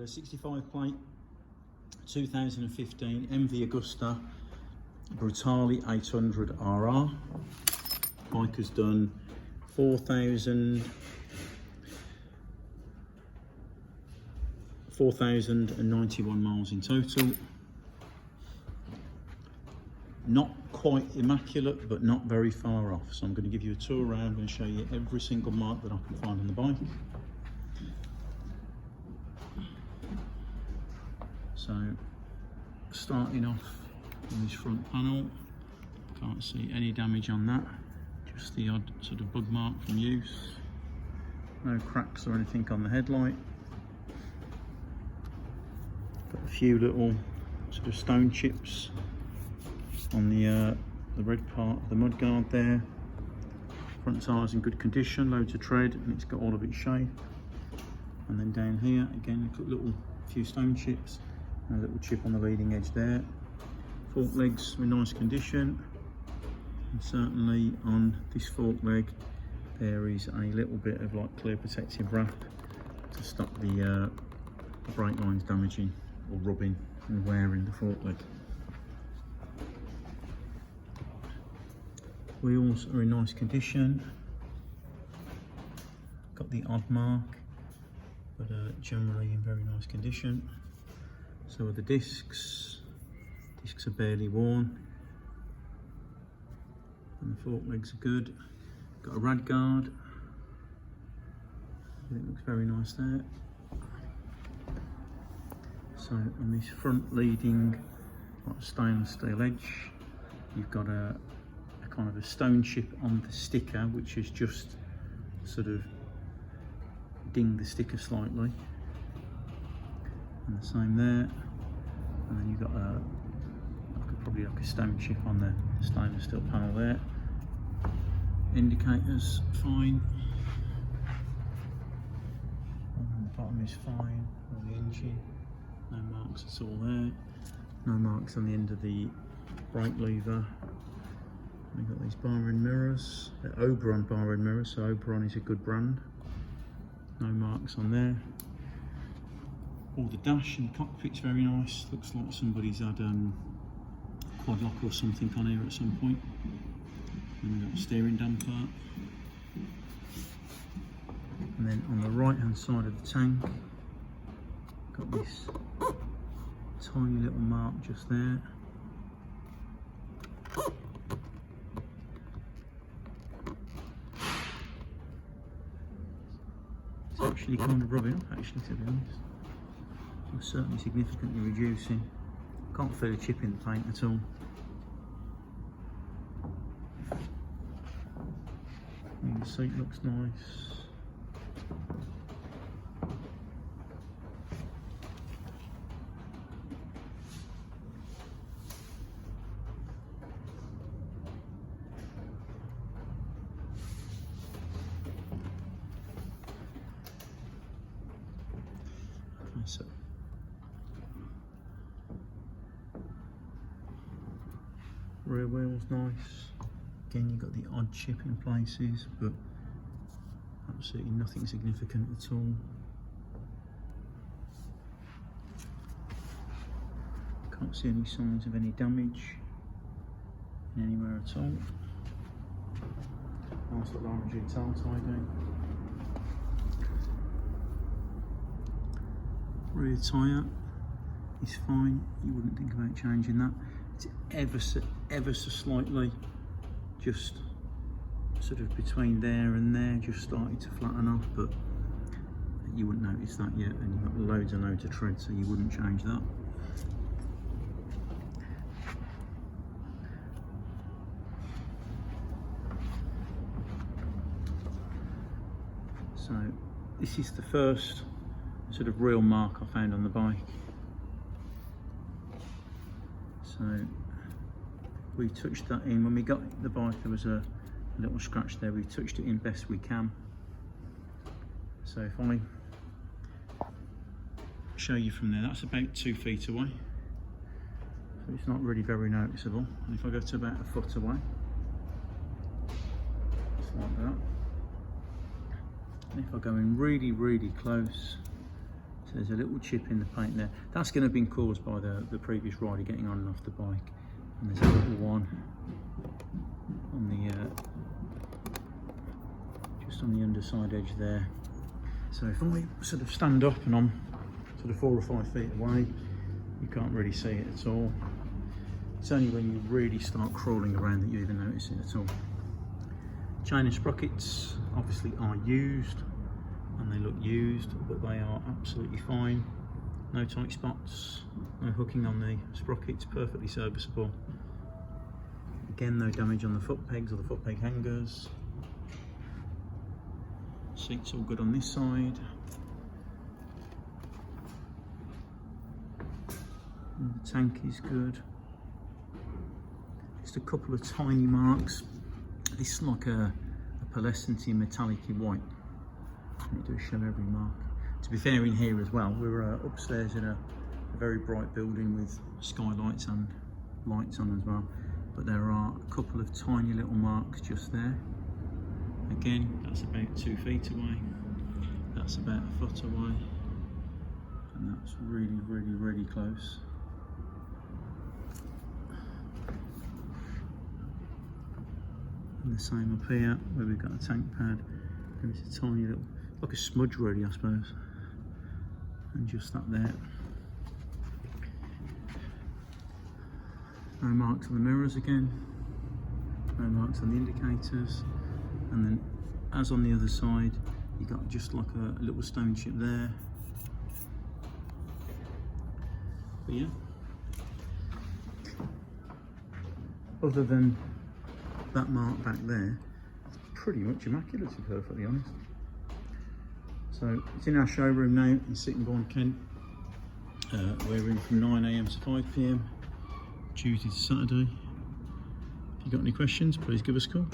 65 plate 2015 MV Agusta Brutale 800 RR. Bike has done 4,091 miles in total. Not quite immaculate, but not very far off. So I'm going to give you a tour around and show you every single mark that I can find on the bike. So starting off on this front panel, can't see any damage on that, just the odd sort of bug mark from use. No cracks or anything on the headlight. Got a few little sort of stone chips on the red part of the mudguard there. Front tyre's in good condition, loads of tread, and it's got all of its shape. And then down here again, you've got few stone chips, a little chip on the leading edge there. Fork legs are in nice condition, and certainly on this fork leg there is a little bit of like clear protective wrap to stop the brake lines damaging or rubbing and wearing the fork leg. Wheels are in nice condition, got the odd mark, but generally in very nice condition. So are the discs are barely worn, and the fork legs are good. Got a rad guard, it looks very nice there. So on this front leading stainless steel edge, you've got a kind of a stone chip on the sticker, which has just sort of dinged the sticker slightly, and the same there. And then you've got probably like a stone chip on the stainless steel panel there. Indicators fine, and the bottom is fine on the engine. No marks at all there. No marks on the end of the brake lever. We've got these bar-end mirrors. They're Oberon bar-end mirrors, so Oberon is a good brand. No marks on there. All the dash and the cockpit's very nice. Looks like somebody's had quad lock or something on here at some point. And we've got the steering damper. And then on the right hand side of the tank, got this tiny little mark just there. It's actually kind of rubbing up, actually, to be honest. So certainly significantly reducing. Can't feel a chip in the paint at all. And the seat looks nice. So rear wheel's nice. Again, you've got the odd chip in places, but absolutely nothing significant at all. Can't see any signs of any damage anywhere at all. Nice little orange tail tie. Rear tyre is fine, you wouldn't think about changing that. It's ever so slightly, just sort of between there and there, just started to flatten off, but you wouldn't notice that yet, and you've got loads and loads of tread, so you wouldn't change that. So this is the first sort of real mark I found on the bike. So we touched that in when we got the bike. There was a little scratch there. We touched it in best we can. So if I show you from there, that's about 2 feet away, so it's not really very noticeable. And if I go to about a foot away, just like that. And if I go in really close to there's a little chip in the paint there. That's going to have been caused by the previous rider getting on and off the bike. And there's a little one on the just on the underside edge there. So if I sort of stand up and I'm sort of 4 or 5 feet away, you can't really see it at all. It's only when you really start crawling around that you even notice it at all. Chain and sprockets obviously are used, and they look used, but they are absolutely fine. No tight spots, no hooking on the sprockets, perfectly serviceable. Again, no damage on the foot pegs or the foot peg hangers. Seats all good on this side. And the tank is good. Just a couple of tiny marks. This is like a pearlescent metallic white. It does show every mark. To be fair, in here as well, we're upstairs in a very bright building with skylights and lights on as well. But there are a couple of tiny little marks just there. Again, that's about 2 feet away. That's about a foot away. And that's really, really, really close. And the same up here, where we've got a tank pad. And it's a tiny little, like a smudge really, I suppose. And just that there. No marks on the mirrors again. No marks on the indicators. And then, as on the other side, you got just like a little stone chip there. But yeah. Other than that mark back there, it's pretty much immaculate, to be perfectly honest. So it's in our showroom now in Sittingbourne, Kent. We're in from 9 AM to 5 PM, Tuesday to Saturday. If you've got any questions, please give us a call.